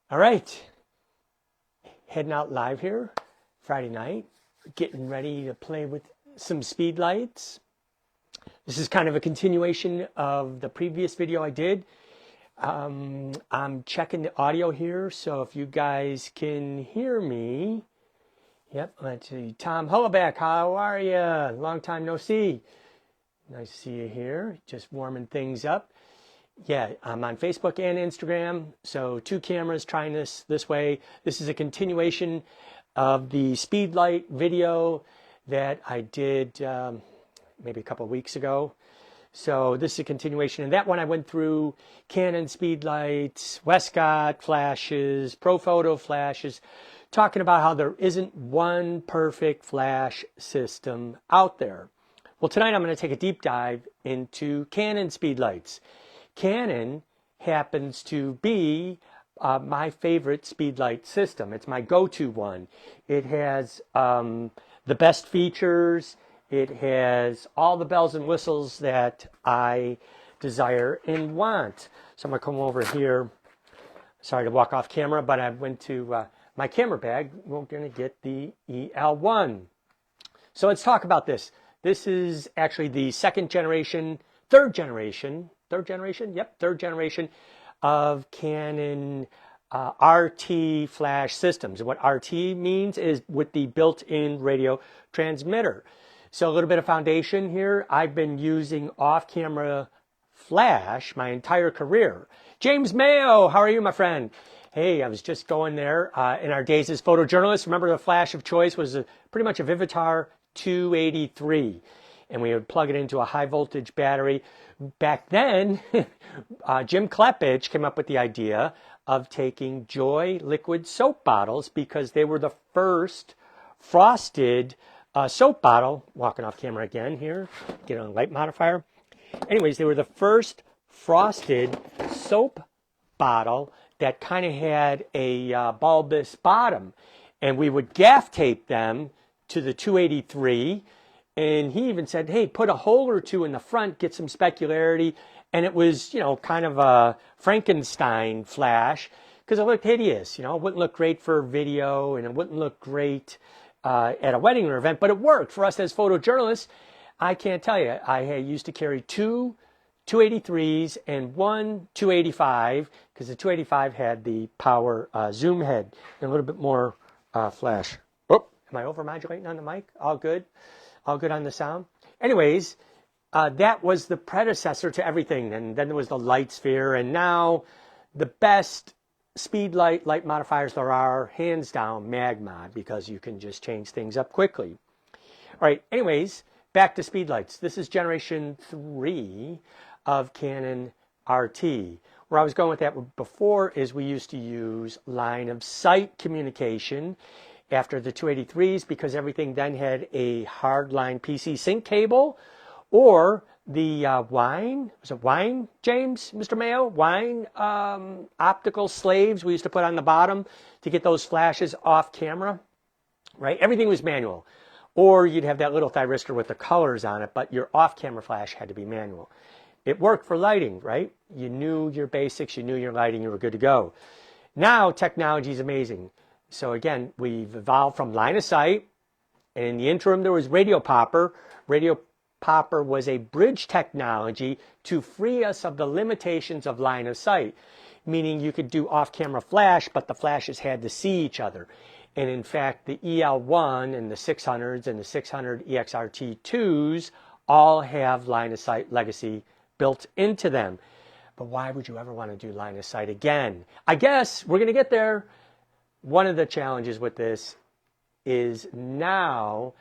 All right, heading out live here Friday night, getting ready to play with some speedlights. This is kind of a continuation of the previous video I did. I'm checking the audio here, so if you guys can hear me. Yep, let's see. Tom Hullaback, how are you? Long time no see. Nice to see you here, just warming things up. Yeah, I'm on Facebook and Instagram, so 2 cameras trying this way. This is a continuation of the Speedlight video that I did maybe a couple of weeks ago. So this is a continuation. And that one I went through Canon Speedlights, Westcott flashes, Profoto flashes, talking about how there isn't one perfect flash system out there. Well, tonight I'm going to take a deep dive into Canon Speedlights. Canon happens to be my favorite speedlight system. It's my go-to one. It has the best features. It has all the bells and whistles that I desire and want. So I'm going to come over here. Sorry to walk off camera, but I went to my camera bag. We're going to get the EL-1. So let's talk about this. This is actually the third generation of Canon RT flash systems. And what RT means is with the built-in radio transmitter. So a little bit of foundation here. I've been using off-camera flash my entire career. James Mayo, how are you, my friend? Hey, I was just going there. In our days as photojournalists, remember the flash of choice was pretty much a Vivitar 283. And we would plug it into a high voltage battery. Back then, Jim Klepich came up with the idea of taking Joy liquid soap bottles because they were the first frosted soap bottle. Walking off camera again here, get on light modifier. Anyways, they were the first frosted soap bottle that kind of had a bulbous bottom. And we would gaff tape them to the 283. And he even said, hey, put a hole or two in the front, get some specularity. And it was, kind of a Frankenstein flash because it looked hideous. It wouldn't look great for video and it wouldn't look great at a wedding or event, but it worked for us as photojournalists. I can't tell you, I used to carry 2 283s and 1 285 because the 285 had the power zoom head and a little bit more flash. Oh, am I overmodulating on the mic? All good? All good on the sound? Anyways, that was the predecessor to everything. And then there was the light sphere. And now the best speedlight light modifiers there are, hands down, Magmod, because you can just change things up quickly. All right, anyways, back to speedlights. This is generation 3 of Canon RT. Where I was going with that before is we used to use line of sight communication after the 283s because everything then had a hardline PC sync cable, or the Wine, was it Wine, James, Mr. Mayo? Wine optical slaves we used to put on the bottom to get those flashes off camera, right? Everything was manual. Or you'd have that little thyristor with the colors on it, but your off-camera flash had to be manual. It worked for lighting, right? You knew your basics, you knew your lighting, you were good to go. Now technology is amazing. So again, we've evolved from line of sight, and in the interim there was radio popper. Radio popper was a bridge technology to free us of the limitations of line of sight, meaning you could do off-camera flash, but the flashes had to see each other. And in fact, the EL-1 and the 600s and the 600 EXRT2s all have line of sight legacy built into them. But why would you ever want to do line of sight again? I guess we're going to get there. One of the challenges with this is now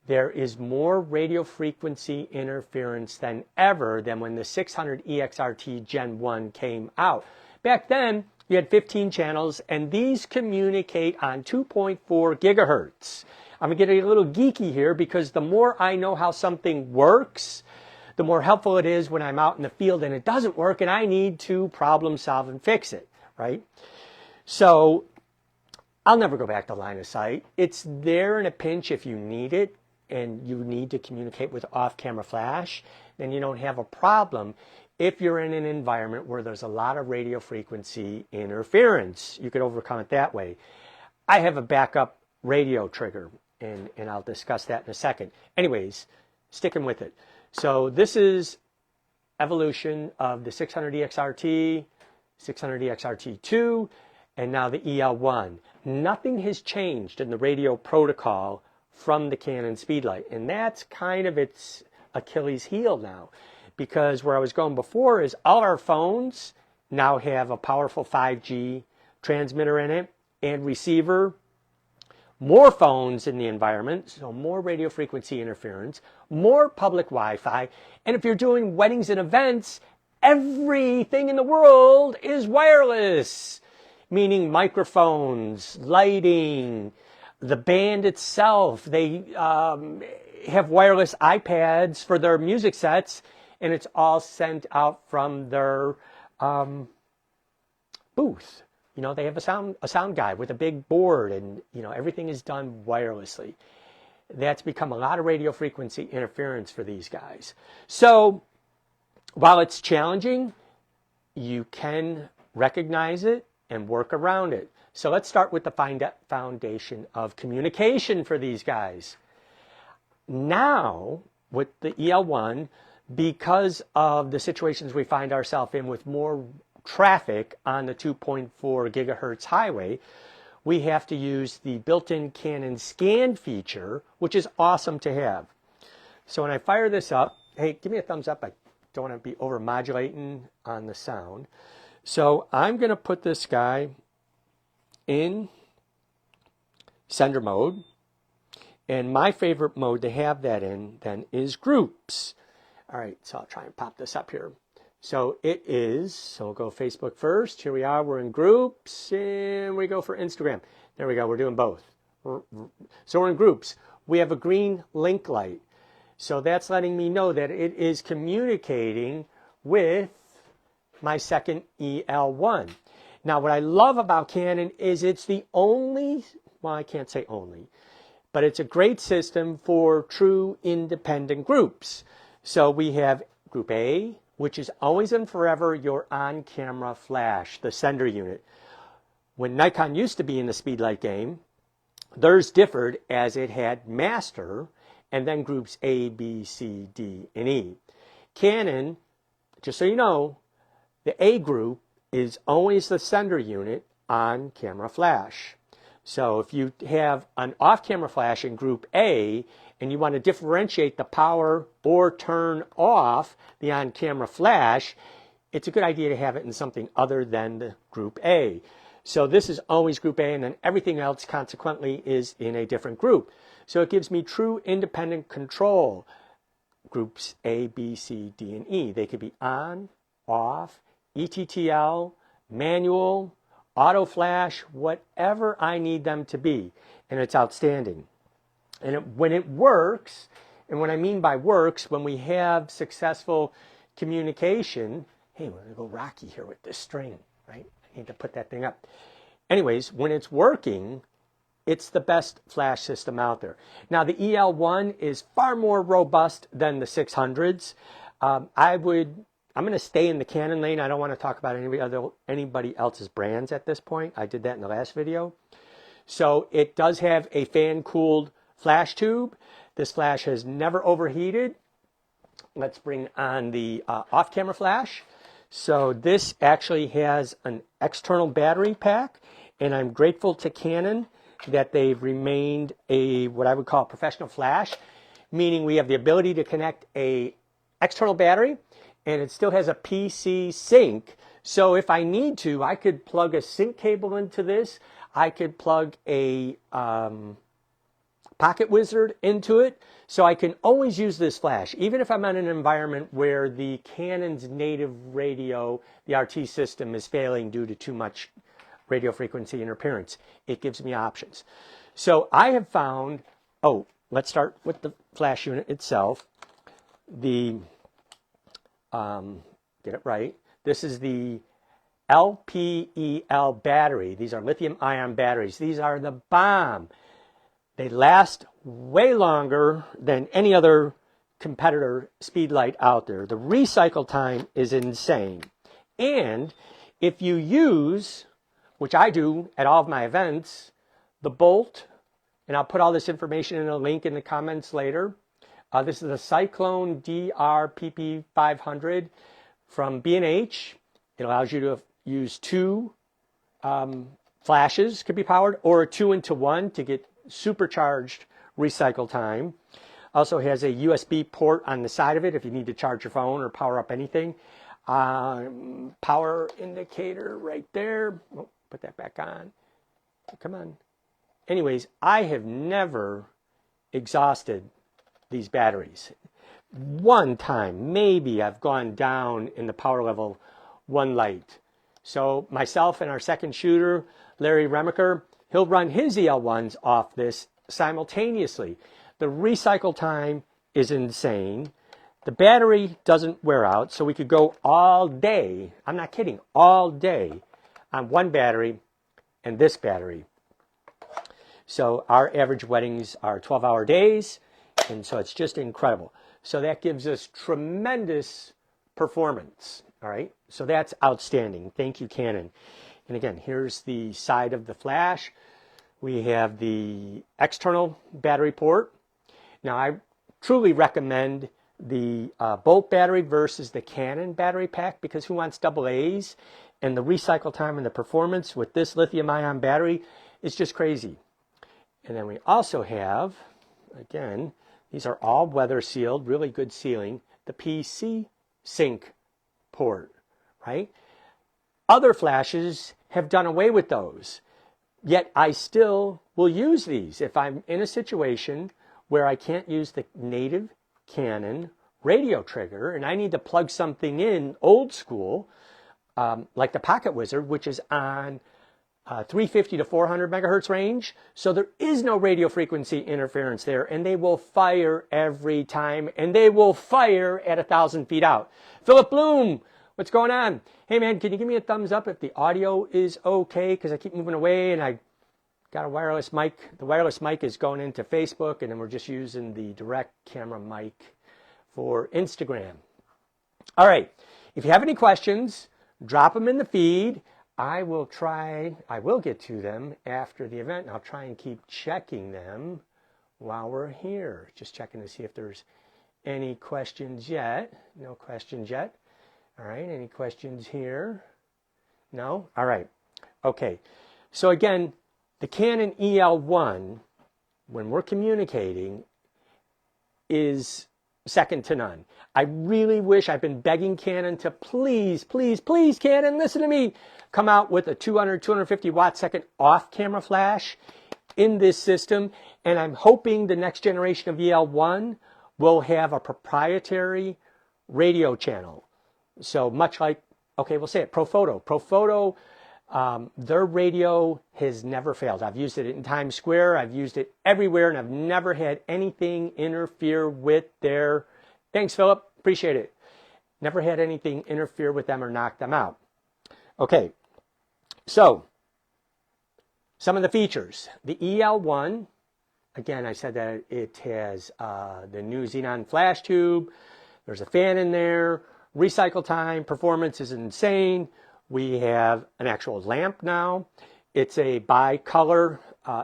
there is more radio frequency interference than ever than when the 600 EXRT Gen 1 came out. Back then, you had 15 channels, and these communicate on 2.4 gigahertz. I'm going to get a little geeky here because the more I know how something works, the more helpful it is when I'm out in the field and it doesn't work and I need to problem solve and fix it, right? So I'll never go back to line of sight. It's there in a pinch if you need it and you need to communicate with off-camera flash. then you don't have a problem if you're in an environment where there's a lot of radio frequency interference. You could overcome it that way. I have a backup radio trigger, and I'll discuss that in a second. Anyways, sticking with it. So this is evolution of the 600EXRT, 600EXRT2, and now the EL-1. Nothing has changed in the radio protocol from the Canon Speedlight, and that's kind of its Achilles heel now, because where I was going before is all our phones now have a powerful 5G transmitter in it and receiver, more phones in the environment, so more radio frequency interference, more public Wi-Fi, and if you're doing weddings and events, everything in the world is wireless, meaning microphones, lighting, the band itself. They have wireless iPads for their music sets, and it's all sent out from their booth. You know, they have a sound guy with a big board, and you know, everything is done wirelessly. That's become a lot of radio frequency interference for these guys. So while it's challenging, you can recognize it and work around it. So let's start with the foundation of communication for these guys. Now, with the EL-1, because of the situations we find ourselves in with more traffic on the 2.4 gigahertz highway, we have to use the built-in Canon scan feature, which is awesome to have. So when I fire this up, hey, give me a thumbs up. I don't want to be over modulating on the sound. So I'm going to put this guy in sender mode, and my favorite mode to have that in then is groups. All right, so I'll try and pop this up here. So it is, so we'll go Facebook first. Here we are, we're in groups, and we go for Instagram. There we go, we're doing both. So we're in groups. We have a green link light. So that's letting me know that it is communicating with my second EL-1. Now, what I love about Canon is it's the only, well, I can't say only, but it's a great system for true independent groups. So we have Group A, which is always and forever your on-camera flash, the sender unit. When Nikon used to be in the Speedlight game, theirs differed as it had master and then groups A, B, C, D, and E. Canon, just so you know, the A group is always the sender unit on camera flash. So if you have an off-camera flash in group A and you want to differentiate the power or turn off the on-camera flash, it's a good idea to have it in something other than the group A. So this is always group A, and then everything else consequently is in a different group. So it gives me true independent control. Groups A, B, C, D, and E. They could be on, off, ETTL, manual, auto flash, whatever I need them to be. And it's outstanding. And when it works, and what I mean by works, when we have successful communication, hey, we're going to go rocky here with this string, right? I need to put that thing up. Anyways, when it's working, it's the best flash system out there. Now, the EL-1 is far more robust than the 600s. I'm going to stay in the Canon lane. I don't want to talk about anybody else's brands at this point. I did that in the last video. So it does have a fan-cooled flash tube. This flash has never overheated. Let's bring on the off-camera flash. So this actually has an external battery pack, and I'm grateful to Canon that they've remained what I would call a professional flash, meaning we have the ability to connect a external battery, and it still has a PC sync. So if I need to, I could plug a sync cable into this. I could plug a Pocket Wizard into it. So I can always use this flash, even if I'm in an environment where the Canon's native radio, the RT system, is failing due to too much radio frequency interference. It gives me options. So I have found, let's start with the flash unit itself. Get it right. This is the LPEL battery. These are lithium-ion batteries. These are the bomb. They last way longer than any other competitor speedlight out there. The recycle time is insane. And if you use, which I do at all of my events, the bolt, and I'll put all this information in a link in the comments later. This is the Cyclone DRPP 500 from B&H. It allows you to use two flashes, could be powered, or a 2-into-1 to get supercharged recycle time. Also has a USB port on the side of it if you need to charge your phone or power up anything. Power indicator right there. Oh, put that back on. Come on. Anyways, I have never exhausted these batteries. One time, maybe I've gone down in the power level one light. So myself and our second shooter, Larry Remaker, he'll run his EL1s off this simultaneously. The recycle time is insane. The battery doesn't wear out, so we could go all day, I'm not kidding, all day on one battery and this battery. So our average weddings are 12-hour days, and so it's just incredible. So that gives us tremendous performance, all right? So that's outstanding. Thank you, Canon. And again, here's the side of the flash. We have the external battery port. Now, I truly recommend the Bolt battery versus the Canon battery pack, because who wants double A's? And the recycle time and the performance with this lithium-ion battery is just crazy. And then we also have, again, these are all weather sealed, really good sealing, the PC sync port, right? Other flashes have done away with those, yet I still will use these if I'm in a situation where I can't use the native Canon radio trigger and I need to plug something in old school, like the Pocket Wizard, which is on 350 to 400 megahertz range. So there is no radio frequency interference there, and they will fire every time, and they will fire at 1,000 feet out. Philip Bloom, what's going on? Hey man, can you give me a thumbs up if the audio is okay? Because I keep moving away and I got a wireless mic. The wireless mic is going into Facebook, and then we're just using the direct camera mic for Instagram. All right, if you have any questions, drop them in the feed. I will get to them after the event, and I'll try and keep checking them while we're here. Just checking to see if there's any questions yet. No questions yet. All right, any questions here? No? All right. Okay. So again, the Canon EL-1, when we're communicating, is second to none. I really wish, I've been begging Canon to please, please, please, Canon, listen to me, come out with a 200, 250 watt second off-camera flash in this system. And I'm hoping the next generation of EL-1 will have a proprietary radio channel. So much like, okay, we'll say it, Profoto. Profoto, their radio has never failed. I've used it in Times Square. I've used it everywhere, and I've never had anything interfere with their, thanks, Philip, appreciate it. Never had anything interfere with them or knock them out. Okay, so some of the features. The EL-1, again, I said that it has the new xenon flash tube. There's a fan in there. Recycle time, performance is insane. We have an actual lamp now. It's a bicolor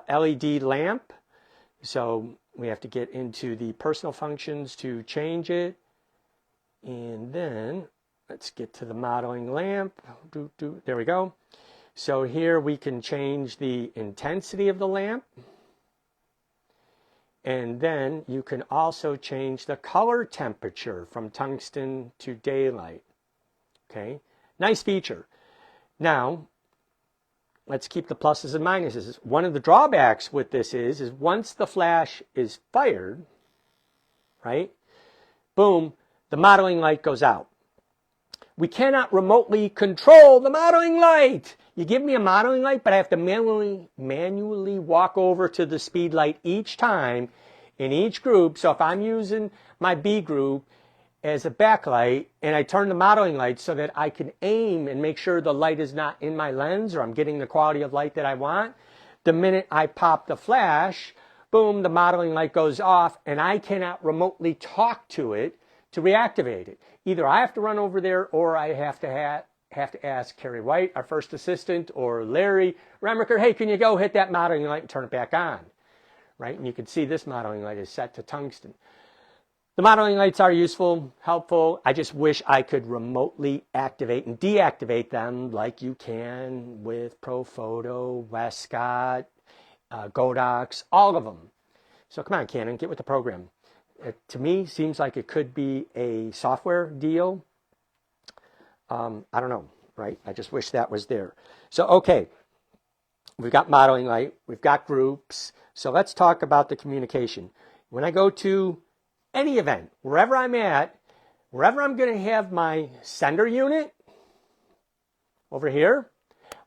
LED lamp. So we have to get into the personal functions to change it. And then let's get to the modeling lamp. There we go. So here we can change the intensity of the lamp. And then you can also change the color temperature from tungsten to daylight. Okay, nice feature. Now, let's keep the pluses and minuses. One of the drawbacks with this is once the flash is fired, right, boom, the modeling light goes out. We cannot remotely control the modeling light. You give me a modeling light, but I have to manually walk over to the speed light each time in each group. So if I'm using my B group as a backlight and I turn the modeling light so that I can aim and make sure the light is not in my lens or I'm getting the quality of light that I want, the minute I pop the flash, boom, the modeling light goes off, and I cannot remotely talk to it to reactivate it. Either I have to run over there, or I have to ask Carrie White, our first assistant, or Larry Remiker, hey, can you go hit that modeling light and turn it back on? Right? And you can see this modeling light is set to tungsten. The modeling lights are useful, helpful. I just wish I could remotely activate and deactivate them like you can with ProPhoto, Westcott, Godox, all of them. So come on, Canon, get with the program. It, to me, seems like it could be a software deal. I don't know, right? I just wish that was there. So, okay, we've got modeling light, we've got groups. So let's talk about the communication. When I go to any event, wherever I'm at, wherever I'm going to have my sender unit over here,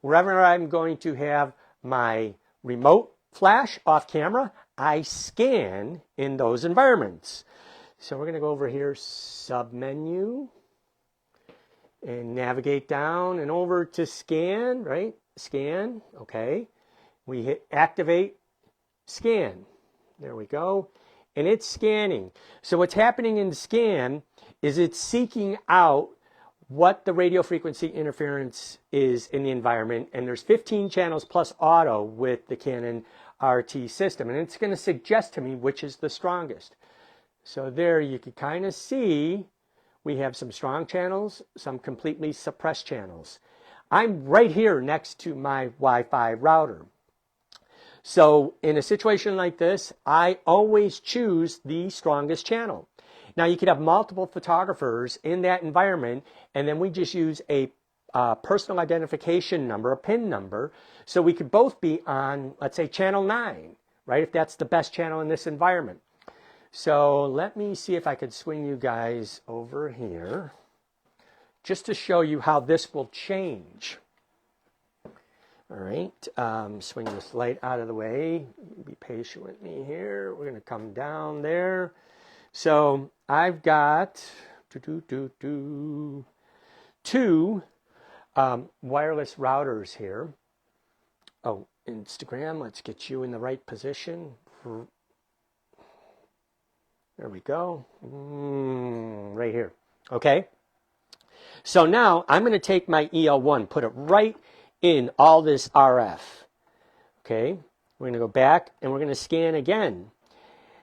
wherever I'm going to have my remote flash off camera, I scan in those environments. So we're going to go over here, submenu, and navigate down and over to scan, right? Scan, okay. We hit activate, scan. There we go. And it's scanning. So what's happening in scan is it's seeking out what the radio frequency interference is in the environment. And there's 15 channels plus auto with the Canon RT system. And it's going to suggest to me which is the strongest. So there you can kind of see we have some strong channels, some completely suppressed channels. I'm right here next to my Wi-Fi router. So in a situation like this, I always choose the strongest channel. Now you could have multiple photographers in that environment, and then we just use a personal identification number, a PIN number, so we could both be on, let's say, channel 9, right, if that's the best channel in this environment. So let me see if I could swing you guys over here just to show you how this will change. All right, swing this light out of the way. Be patient with me here. We're going to come down there. So I've got two wireless routers here. Oh, Instagram, let's get you in the right position. There we go. Right here. Okay. So now I'm going to take my EL-1, put it right in all this RF. Okay. We're going to go back and we're going to scan again.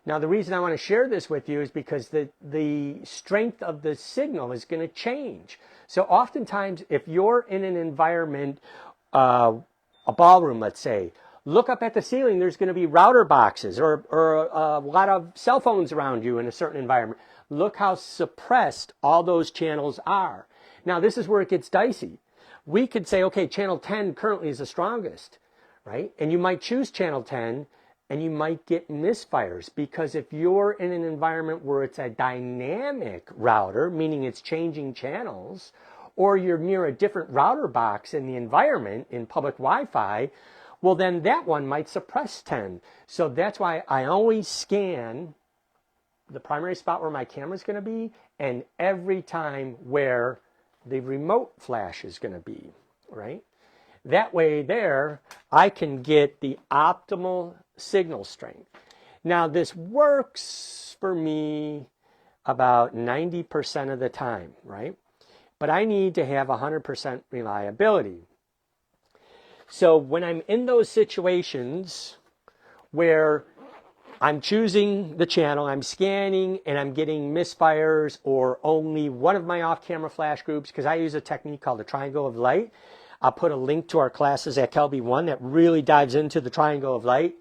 Now the reason I want to share this with you is because the strength of the signal is going to change. So oftentimes if you're in an environment, a ballroom, let's say, look up at the ceiling, there's going to be router boxes or a lot of cell phones around you in a certain environment. Look how suppressed all those channels are. Now this is where it gets dicey. We could say, okay, channel 10 currently is the strongest, right? And you might choose channel 10 and you might get misfires, because if you're in an environment where it's a dynamic router, meaning it's changing channels, or you're near a different router box in the environment in public Wi-Fi, well then that one might suppress 10. So that's why I always scan the primary spot where my camera is going to be, and every time where the remote flash is going to be, right? That way there, I can get the optimal signal strength. Now this works for me about 90% of the time, right? But I need to have 100% reliability. So when I'm in those situations where I'm choosing the channel, I'm scanning, and I'm getting misfires or only one of my off-camera flash groups, because I use a technique called the triangle of light. I'll put a link to our classes at Kelby 1 that really dives into the triangle of light.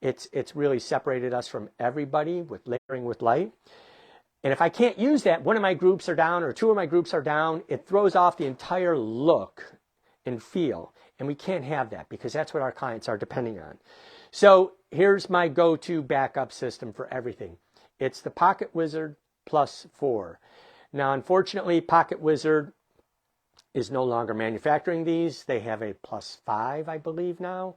It's really separated us from everybody with layering with light. And if I can't use that, one of my groups are down or two of my groups are down, it throws off the entire look and feel. And we can't have that because that's what our clients are depending on. So here's my go-to backup system for everything. It's the Pocket Wizard Plus 4. Now, unfortunately, Pocket Wizard is no longer manufacturing these. They have a Plus 5, I believe now.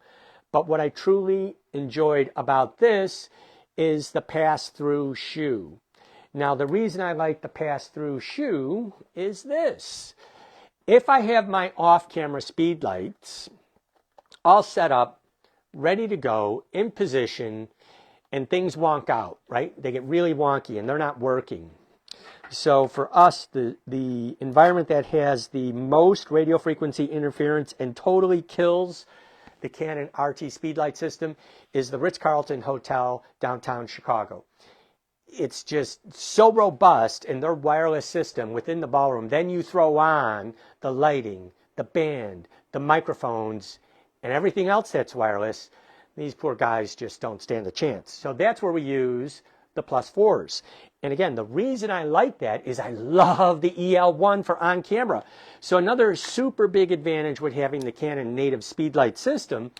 But what I truly enjoyed about this is the pass-through shoe. Now, the reason I like the pass-through shoe is this. If I have my off-camera speedlights all set up, ready to go, in position, and things wonk out, right? They get really wonky and they're not working. So for us, the environment that has the most radio frequency interference and totally kills the Canon RT Speedlight system is the Ritz-Carlton Hotel, downtown Chicago. It's just so robust in their wireless system within the ballroom. Then you throw on the lighting, the band, the microphones, and everything else that's wireless. These poor guys just don't stand a chance. So that's where we use the +4s. And again, the reason I like that is I love the EL-1 for on camera. So another super big advantage with having the Canon native Speedlight system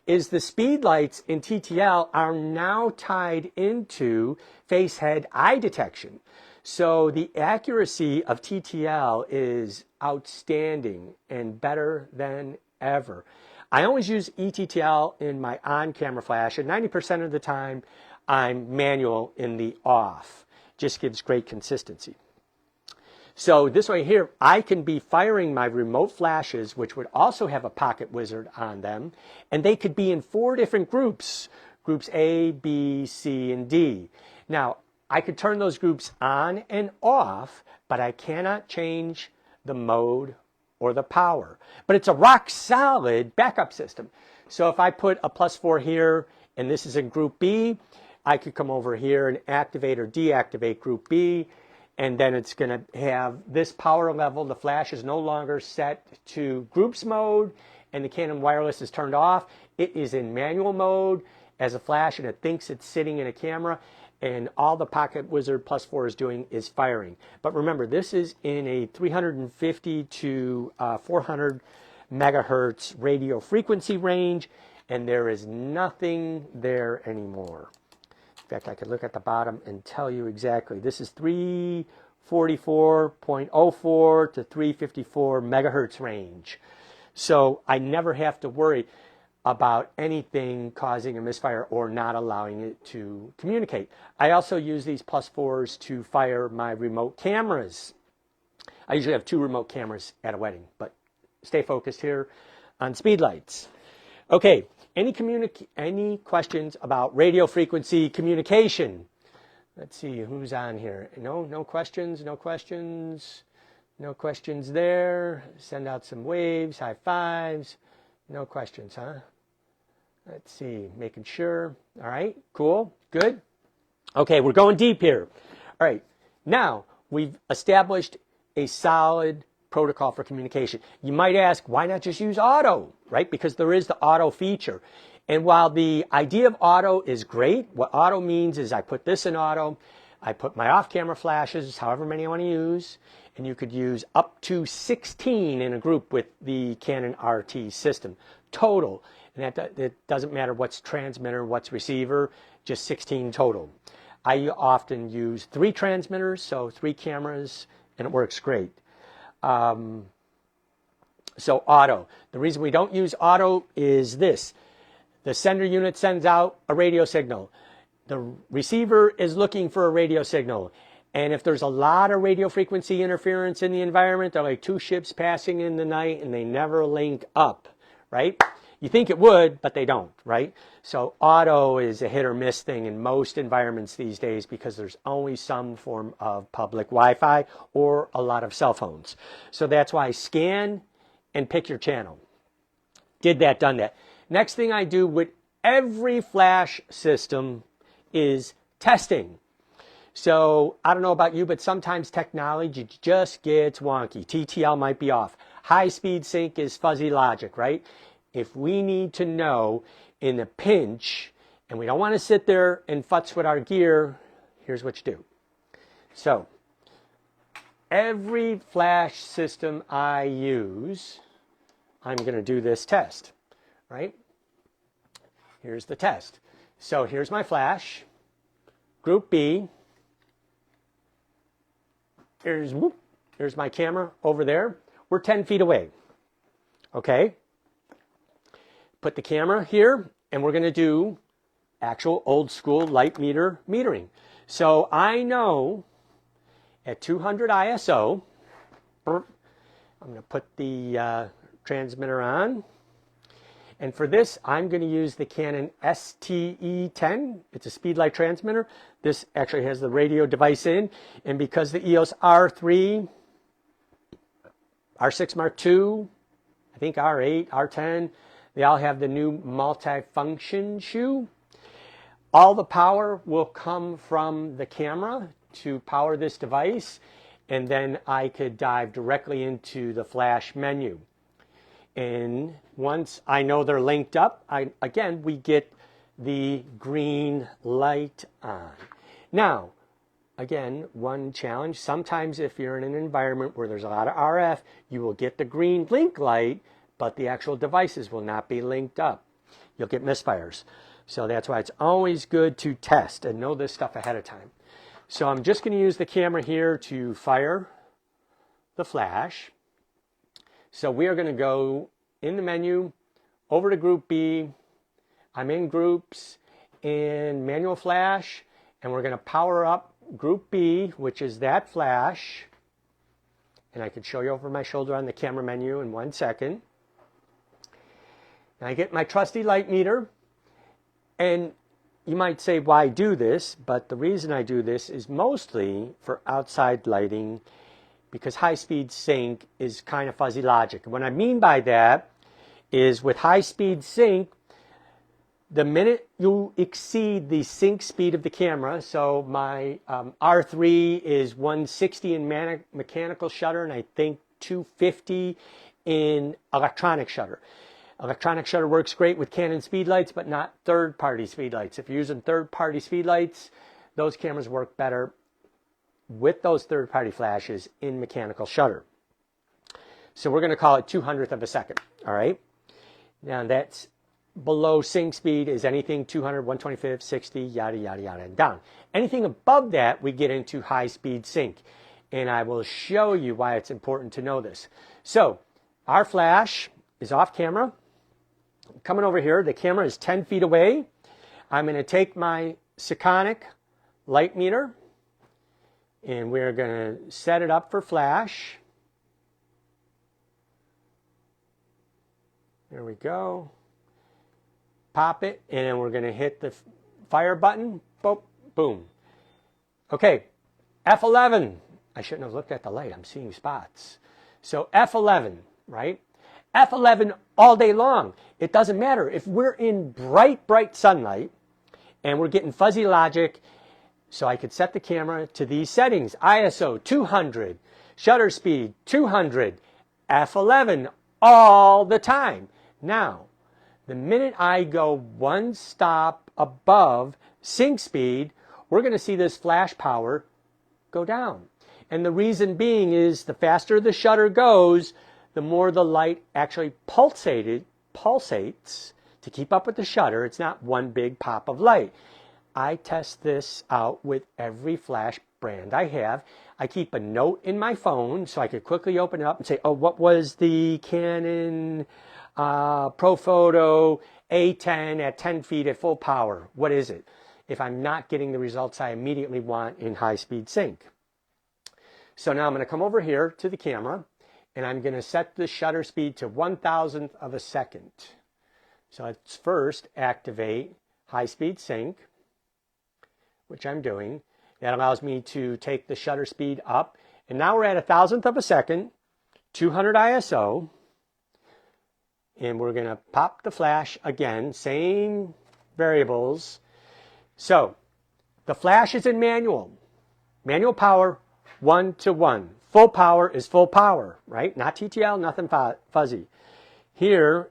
is the Speedlights in TTL are now tied into face, head, eye detection. So the accuracy of TTL is outstanding and better than ever. I always use ETTL in my on-camera flash, and 90% of the time I'm manual in the off. Just gives great consistency. So this way here, I can be firing my remote flashes, which would also have a pocket wizard on them, and they could be in 4 different groups, groups A, B, C, and D. Now, I could turn those groups on and off, but I cannot change the mode or the power. But it's a rock solid backup system. So if I put a +4 here, and this is in group B, I could come over here and activate or deactivate group B, and then it's going to have this power level. The flash is no longer set to groups mode, and the Canon wireless is turned off. It is in manual mode as a flash, and it thinks it's sitting in a camera, and all the Pocket Wizard +4 is doing is firing. But remember, this is in a 350 to 400 megahertz radio frequency range, and there is nothing there anymore. In fact, I could look at the bottom and tell you exactly. This is 344.04 to 354 megahertz range. So I never have to worry about anything causing a misfire or not allowing it to communicate. I also use these +4s to fire my remote cameras. I usually have 2 remote cameras at a wedding, but stay focused here on Speedlights. Okay, any questions about radio frequency communication? Let's see who's on here. No questions, no questions, no questions there. Send out some waves, high fives. No questions, huh? Let's see, making sure. All right, cool, good. Okay, we're going deep here. All right, now we've established a solid protocol for communication. You might ask, why not just use auto, right? Because there is the auto feature. And while the idea of auto is great, what auto means is I put this in auto, I put my off-camera flashes, however many I want to use, and you could use up to 16 in a group with the Canon RT system, total. And it doesn't matter what's transmitter, what's receiver, just 16 total. I often use 3 transmitters, so 3 cameras, and it works great. So auto. The reason we don't use auto is this. The sender unit sends out a radio signal. The receiver is looking for a radio signal. And if there's a lot of radio frequency interference in the environment, they're like 2 ships passing in the night and they never link up, right? You think it would, but they don't, right? So auto is a hit or miss thing in most environments these days because there's always some form of public Wi-Fi or a lot of cell phones. So that's why scan and pick your channel. Did that, done that. Next thing I do with every flash system is testing. So I don't know about you, but sometimes technology just gets wonky. TTL might be off. High-speed sync is fuzzy logic, right? If we need to know in a pinch, and we don't want to sit there and futz with our gear, here's what you do. So every flash system I use, I'm going to do this test, right? Here's the test. So here's my flash, group B. Here's my camera over there. We're 10 feet away, okay? Put the camera here, and we're going to do actual old school light meter metering. So I know at 200 ISO, I'm going to put the transmitter on, And for this, I'm going to use the Canon STE10. It's a speedlight transmitter. This actually has the radio device in. And because the EOS R3, R6 Mark II, I think R8, R10, they all have the new multi-function shoe. All the power will come from the camera to power this device. And then I could dive directly into the flash menu. And once I know they're linked up, again, we get the green light on. Now, again, one challenge, sometimes if you're in an environment where there's a lot of RF, you will get the green link light, but the actual devices will not be linked up. You'll get misfires. So that's why it's always good to test and know this stuff ahead of time. So I'm just going to use the camera here to fire the flash. So we are going to go in the menu, over to Group B. I'm in Groups and Manual Flash, and we're going to power up Group B, which is that flash. And I can show you over my shoulder on the camera menu in 1 second. And I get my trusty light meter, and you might say, why do this? But the reason I do this is mostly for outside lighting, because high-speed sync is kind of fuzzy logic. And what I mean by that is with high-speed sync, the minute you exceed the sync speed of the camera, so my R3 is 160 in mechanical shutter, and I think 250 in electronic shutter. Electronic shutter works great with Canon Speedlights, but not third-party Speedlights. If you're using third-party Speedlights, those cameras work better with those third-party flashes in mechanical shutter. So we're going to call it 200th of a second, all right? Now that's below sync speed is anything 200, 125, 60, yada, yada, yada, and down. Anything above that, we get into high-speed sync. And I will show you why it's important to know this. So our flash is off camera. Coming over here, the camera is 10 feet away. I'm going to take my Sekonic light meter, and we're going to set it up for flash. There we go. Pop it, and then we're going to hit the fire button. Boom, boom. Okay, F11. I shouldn't have looked at the light. I'm seeing spots. So F11, right? F11 all day long. It doesn't matter. If we're in bright, bright sunlight and we're getting fuzzy logic, so I could set the camera to these settings. ISO 200, shutter speed 200, F11 all the time. Now, the minute I go one stop above sync speed, we're going to see this flash power go down. And the reason being is the faster the shutter goes, the more the light actually pulsates to keep up with the shutter. It's not one big pop of light. I test this out with every flash brand I have. I keep a note in my phone so I could quickly open it up and say, oh, what was the Canon Profoto A10 at 10 feet at full power? What is it? If I'm not getting the results I immediately want in high-speed sync. So now I'm going to come over here to the camera, and I'm going to set the shutter speed to 1,000th of a second. So let's first activate high-speed sync, which I'm doing. That allows me to take the shutter speed up. And now we're at 1,000th of a second, 200 ISO. And we're going to pop the flash again, same variables. So the flash is in manual. Manual power, 1:1. Full power is full power, right? Not TTL, nothing fuzzy. Here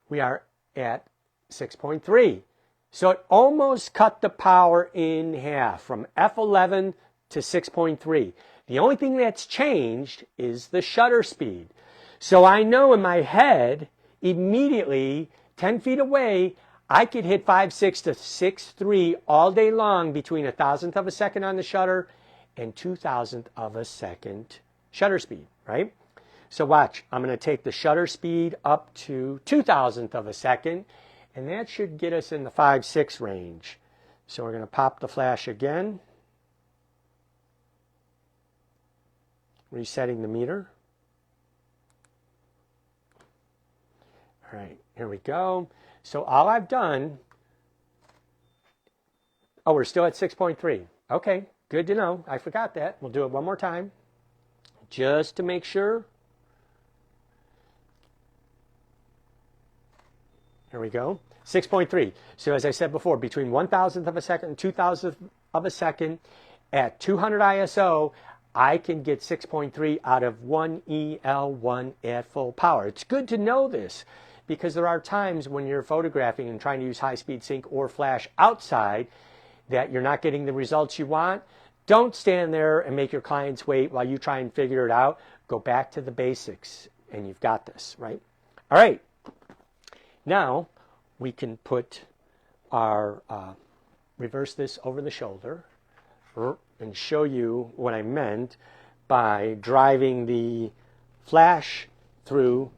we are at 6.3. So it almost cut the power in half from F11 to 6.3. The only thing that's changed is the shutter speed. So I know in my head, immediately, 10 feet away, I could hit 5.6 to 6.3 all day long between 1,000th of a second on the shutter and 2,000th of a second shutter speed, right? So watch, I'm going to take the shutter speed up to 2,000th of a second, and that should get us in the 5.6 range. So we're going to pop the flash again, resetting the meter. All right, here we go. So all I've done, oh, we're still at 6.3. Okay, good to know. I forgot that. We'll do it one more time just to make sure. Here we go. 6.3. So as I said before, between 1,000th of a second and 2,000th of a second at 200 ISO, I can get 6.3 out of one EL1 at full power. It's good to know this because there are times when you're photographing and trying to use high-speed sync or flash outside that you're not getting the results you want. Don't stand there and make your clients wait while you try and figure it out. Go back to the basics and you've got this, right? All right. Now we can put our, reverse this over the shoulder and show you what I meant by driving the flash through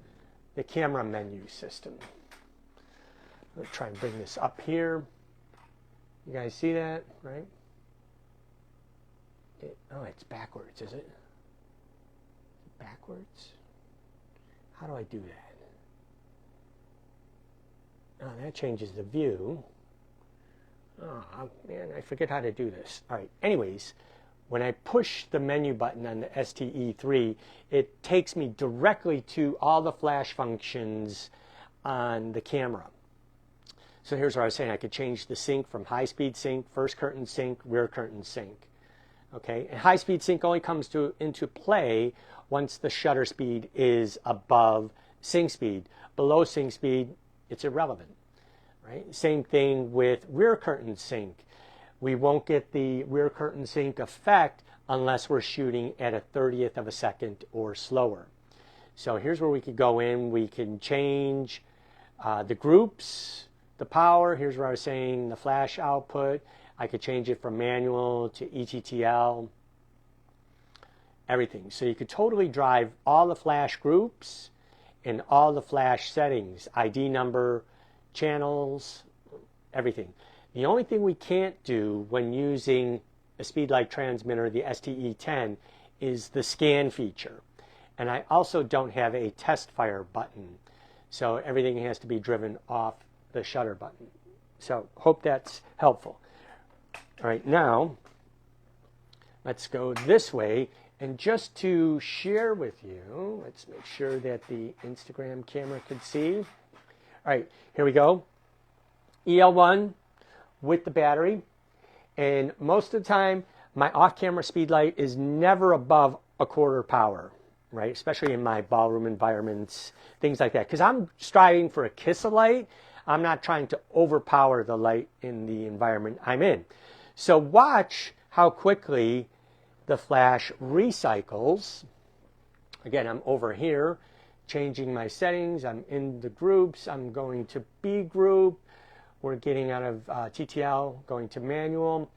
the camera menu system. I'm going to try and bring this up here. You guys see that, right? Oh, it's backwards, is it? Backwards? How do I do that? Oh, that changes the view. Oh, man, I forget how to do this. All right, anyways, when I push the menu button on the STE3, it takes me directly to all the flash functions on the camera. So here's where I was saying I could change the sync from high-speed sync, first curtain sync, rear curtain sync. Okay, and high-speed sync only comes into play once the shutter speed is above sync speed. Below sync speed, it's irrelevant. Right? Same thing with rear curtain sync. We won't get the rear curtain sync effect unless we're shooting at a 30th of a second or slower. So here's where we could go in. We can change the groups, the power. Here's where I was saying the flash output. I could change it from manual to ETTL, everything. So you could totally drive all the flash groups and all the flash settings, ID number, channels, everything. The only thing we can't do when using a Speedlight transmitter, the STE10, is the scan feature. And I also don't have a test fire button. So everything has to be driven off the shutter button. So hope that's helpful. All right, now let's go this way. And just to share with you, let's make sure that the Instagram camera could see. All right, here we go. EL1 with the battery. And most of the time, my off-camera Speedlight is never above a quarter power, right? Especially in my ballroom environments, things like that. Because I'm striving for a kiss of light. I'm not trying to overpower the light in the environment I'm in. So watch how quickly the flash recycles. Again, I'm over here changing my settings. I'm in the groups. I'm going to B group. We're getting out of TTL, going to manual,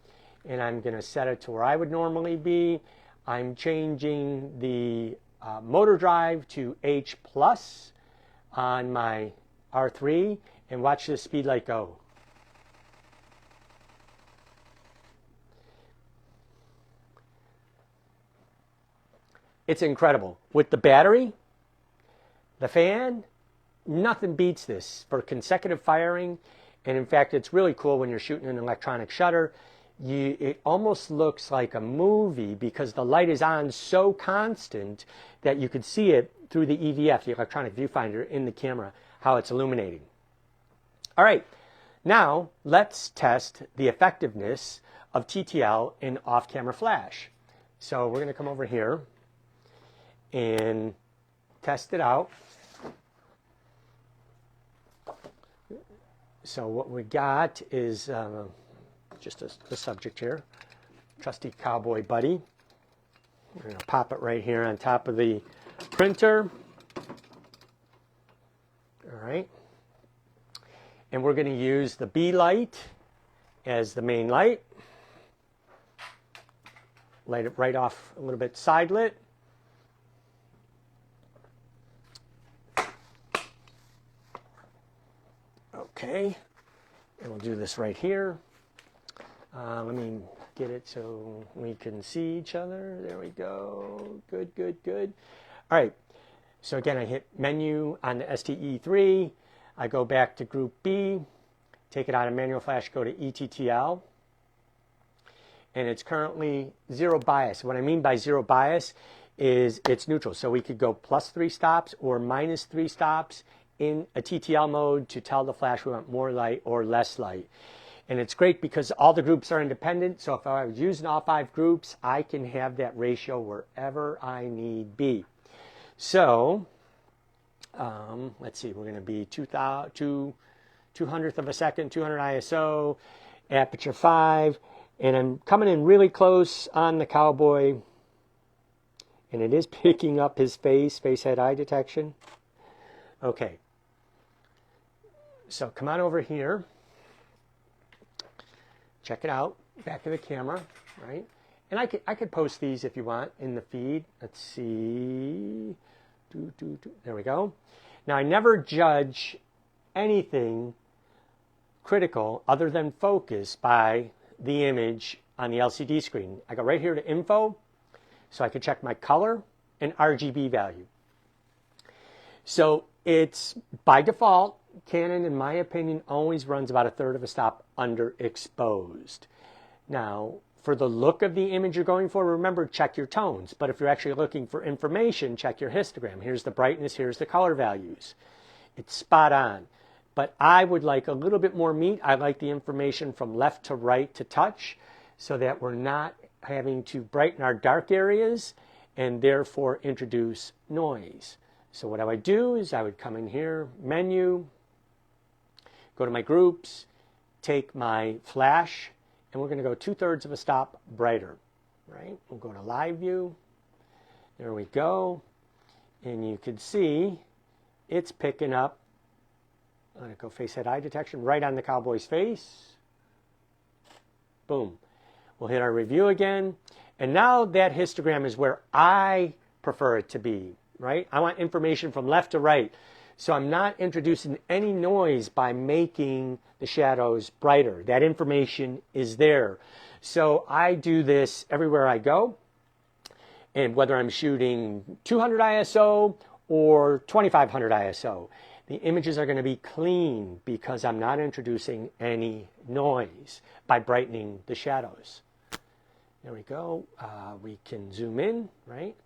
and I'm going to set it to where I would normally be. I'm changing the motor drive to H plus on my R3, and watch the Speedlight go. It's incredible. With the battery, the fan, nothing beats this for consecutive firing. And in fact, it's really cool when you're shooting an electronic shutter. It almost looks like a movie because the light is on so constant that you could see it through the EVF, the electronic viewfinder in the camera, how it's illuminating. All right, now let's test the effectiveness of TTL in off-camera flash. So we're going to come over here and test it out. So what we got is just a subject here, trusty cowboy buddy. We're going to pop it right here on top of the printer. All right. And we're going to use the B light as the main light. Light it right off a little bit side lit. Okay, and we'll do this right here. Let me get it so we can see each other. There we go. Good, good, good. All right, so again, I hit menu on the STE3. I go back to group B, take it out of manual flash, go to ETTL, and it's currently zero bias. What I mean by zero bias is it's neutral. So we could go +3 stops or -3 stops in a TTL mode to tell the flash we want more light or less light. And it's great because all the groups are independent. So if I was using all 5 groups, I can have that ratio wherever I need be. So let's see, we're going to be 200th of a second, 200 ISO, aperture 5. And I'm coming in really close on the cowboy. And it is picking up his face head eye detection. Okay. So come on over here. Check it out. Back of the camera, right? And I could post these if you want in the feed. Let's see. There we go. Now I never judge anything critical other than focus by the image on the LCD screen. I go right here to info, so I can check my color and RGB value. So it's by default, Canon, in my opinion, always runs about 1/3 of a stop underexposed. Now, for the look of the image you're going for, remember, check your tones. But if you're actually looking for information, check your histogram. Here's the brightness, here's the color values. It's spot on. But I would like a little bit more meat. I like the information from left to right to touch so that we're not having to brighten our dark areas and therefore introduce noise. So what I would do is I would come in here, menu, go to my groups, take my flash, and we're going to go 2/3 of a stop brighter, right? We'll go to live view. There we go. And you can see it's picking up. I'm going to go face head eye detection right on the cowboy's face. Boom. We'll hit our review again. And now that histogram is where I prefer it to be, right? I want information from left to right. So I'm not introducing any noise by making the shadows brighter. That information is there. So I do this everywhere I go. And whether I'm shooting 200 ISO or 2500 ISO, the images are going to be clean because I'm not introducing any noise by brightening the shadows. There we go. We can zoom in, right?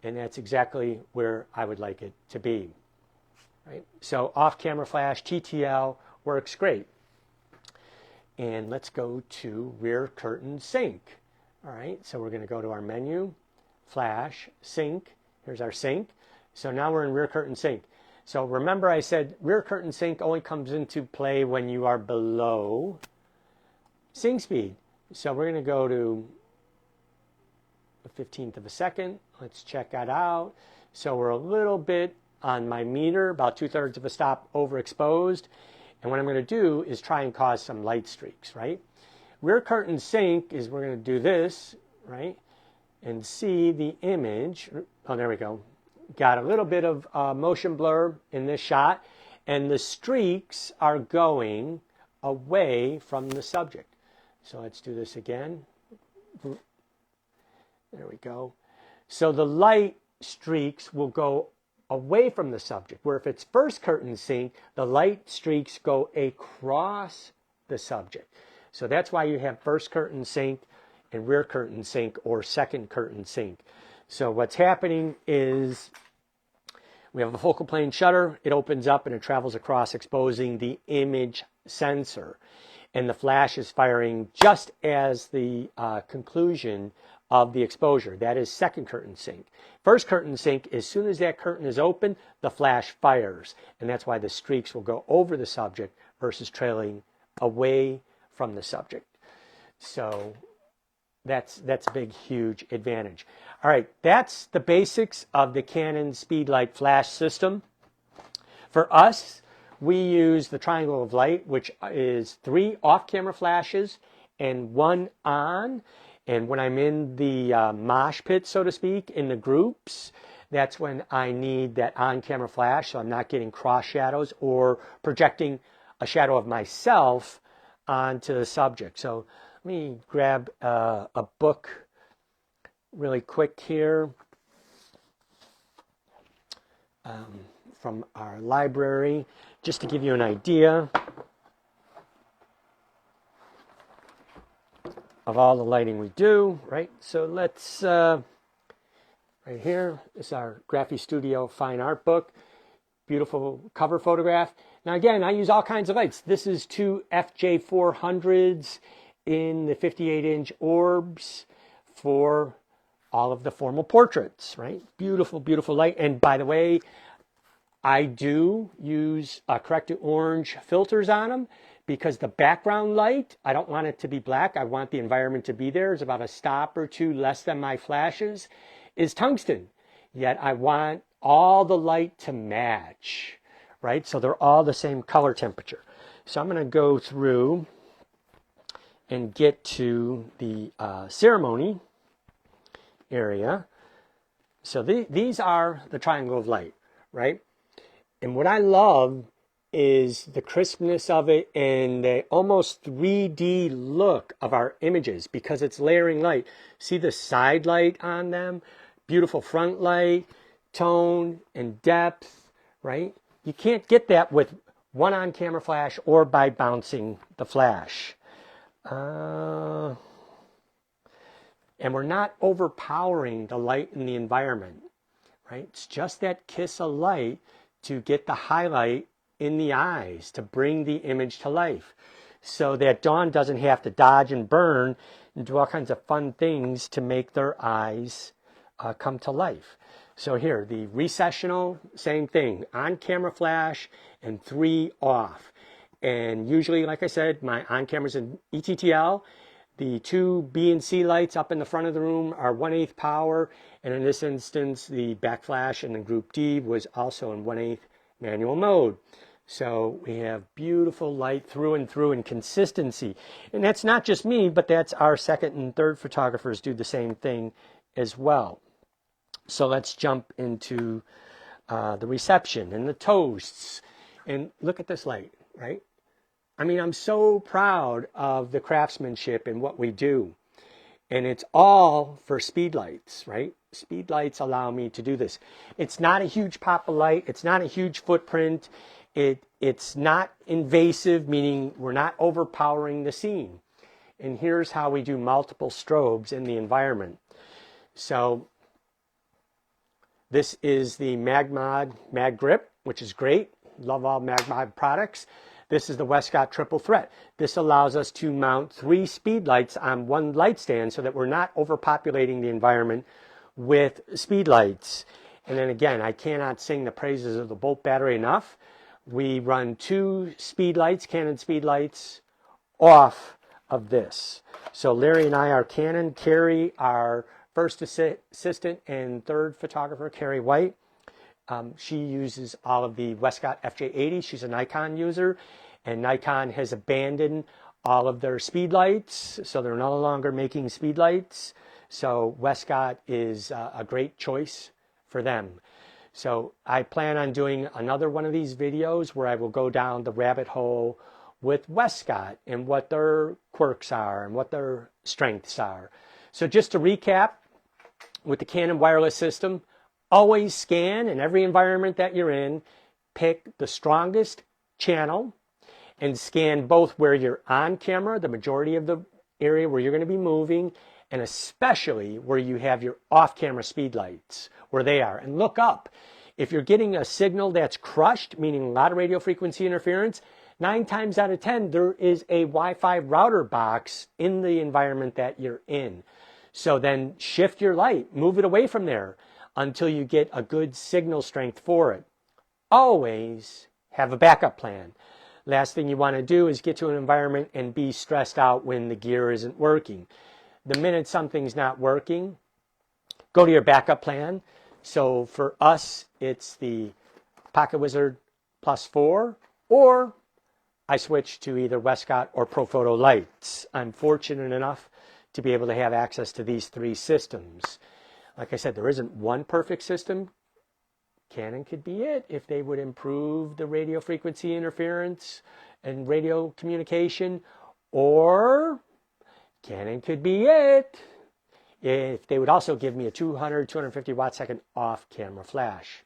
And that's exactly where I would like it to be. Right? So off-camera flash, TTL works great. And let's go to rear curtain sync. All right, so we're going to go to our menu, flash, sync. Here's our sync. So now we're in rear curtain sync. So remember I said rear curtain sync only comes into play when you are below sync speed. So we're going to go to a 15th of a second. Let's check that out. So we're a little bit on my meter, about 2/3 of a stop overexposed. And what I'm going to do is try and cause some light streaks, right? Rear curtain sync is we're going to do this, right? And see the image. Oh, there we go. Got a little bit of motion blur in this shot. And the streaks are going away from the subject. So let's do this again. There we go. So the light streaks will go away from the subject, where if it's first curtain sync, the light streaks go across the subject. So that's why you have first curtain sync and rear curtain sync or second curtain sync. So what's happening is we have a focal plane shutter. It opens up and it travels across, exposing the image sensor. And the flash is firing just as the conclusion of the exposure. That is second curtain sync. First curtain sync, as soon as that curtain is open, the flash fires. And that's why the streaks will go over the subject versus trailing away from the subject. So that's a big, huge advantage. All right, that's the basics of the Canon Speedlight flash system. For us, we use the triangle of light, which is 3 off-camera flashes and 1 on. And when I'm in the mosh pit, so to speak, in the groups, that's when I need that on-camera flash, so I'm not getting cross shadows or projecting a shadow of myself onto the subject. So let me grab a book really quick here. from our library, just to give you an idea of all the lighting we do, right? So let's, right here is our Graphy Studio Fine Art book. Beautiful cover photograph. Now again, I use all kinds of lights. This is two FJ400s in the 58-inch orbs for all of the formal portraits, right? Beautiful, beautiful light. And by the way, I do use corrected orange filters on them because the background light, I don't want it to be black. I want the environment to be there. It's about a stop or two less than my flashes, is tungsten. Yet I want all the light to match, right? So they're all the same color temperature. So I'm going to go through and get to the ceremony area. So these are the triangle of light, right? And what I love is the crispness of it and the almost 3D look of our images because it's layering light. See the side light on them? Beautiful front light, tone and depth, right? You can't get that with one on-camera flash or by bouncing the flash. And we're not overpowering the light in the environment, right? It's just that kiss of light to get the highlight in the eyes, to bring the image to life. So that Dawn doesn't have to dodge and burn and do all kinds of fun things to make their eyes come to life. So here, the recessional, same thing, on-camera flash and 3 off. And usually, like I said, my on-camera's in ETTL. The two B and C lights up in the front of the room are 1/8 power. And in this instance, the back flash in the Group D was also in 1/8 manual mode. So we have beautiful light through and through and consistency. And that's not just me, but that's our second and third photographers do the same thing as well. So let's jump into the reception and the toasts. And look at this light, right? I mean, I'm so proud of the craftsmanship and what we do. And it's all for Speedlites, right? Speedlites allow me to do this. It's not a huge pop of light. It's not a huge footprint. It's not invasive, meaning we're not overpowering the scene. And here's how we do multiple strobes in the environment. So this is the MagMod Mag Grip, which is great. Love all MagMod products. This is the Westcott Triple Threat. This allows us to mount 3 Speedlights on one light stand so that we're not overpopulating the environment with Speedlights. And then again, I cannot sing the praises of the Bolt battery enough. We run 2 Speedlights, Canon Speedlights, off of this. So Larry and I are Canon. Carrie, our first assistant and third photographer, Carrie White. She uses all of the Westcott FJ80. She's a Nikon user, and Nikon has abandoned all of their Speedlights, so they're no longer making Speedlights. So Westcott is a great choice for them. So I plan on doing another one of these videos where I will go down the rabbit hole with Westcott and what their quirks are and what their strengths are. So just to recap, with the Canon wireless system, always scan in every environment that you're in, pick the strongest channel and scan both where you're on camera, the majority of the area where you're going to be moving, and especially where you have your off-camera Speedlights, where they are. And look up. If you're getting a signal that's crushed, meaning a lot of radio frequency interference, 9 times out of 10, there is a Wi-Fi router box in the environment that you're in. So then shift your light, move it away from there until you get a good signal strength for it. Always have a backup plan. Last thing you want to do is get to an environment and be stressed out when the gear isn't working. The minute something's not working, go to your backup plan. So for us, it's the Pocket Wizard Plus 4, or I switch to either Westcott or Profoto lights. I'm fortunate enough to be able to have access to these 3 systems. Like I said, there isn't one perfect system. Canon could be it if they would improve the radio frequency interference and radio communication, or Canon could be it if they would also give me a 200, 250 watt second off-camera flash.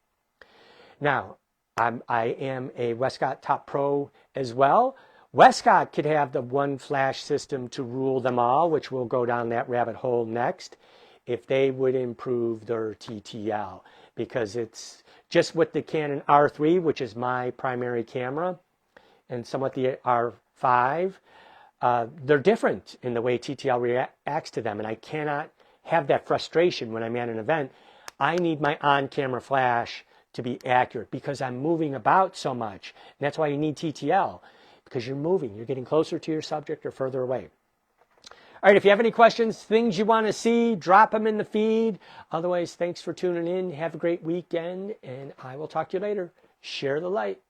Now, I am a Westcott Top Pro as well. Westcott could have the one flash system to rule them all, which we'll go down that rabbit hole next, if they would improve their TTL, because it's just with the Canon R3, which is my primary camera, and somewhat the R5, they're different in the way TTL reacts to them, and I cannot have that frustration when I'm at an event. I need my on-camera flash to be accurate because I'm moving about so much. And that's why you need TTL, because you're moving. You're getting closer to your subject or further away. All right, if you have any questions, things you want to see, drop them in the feed. Otherwise, thanks for tuning in. Have a great weekend, and I will talk to you later. Share the light.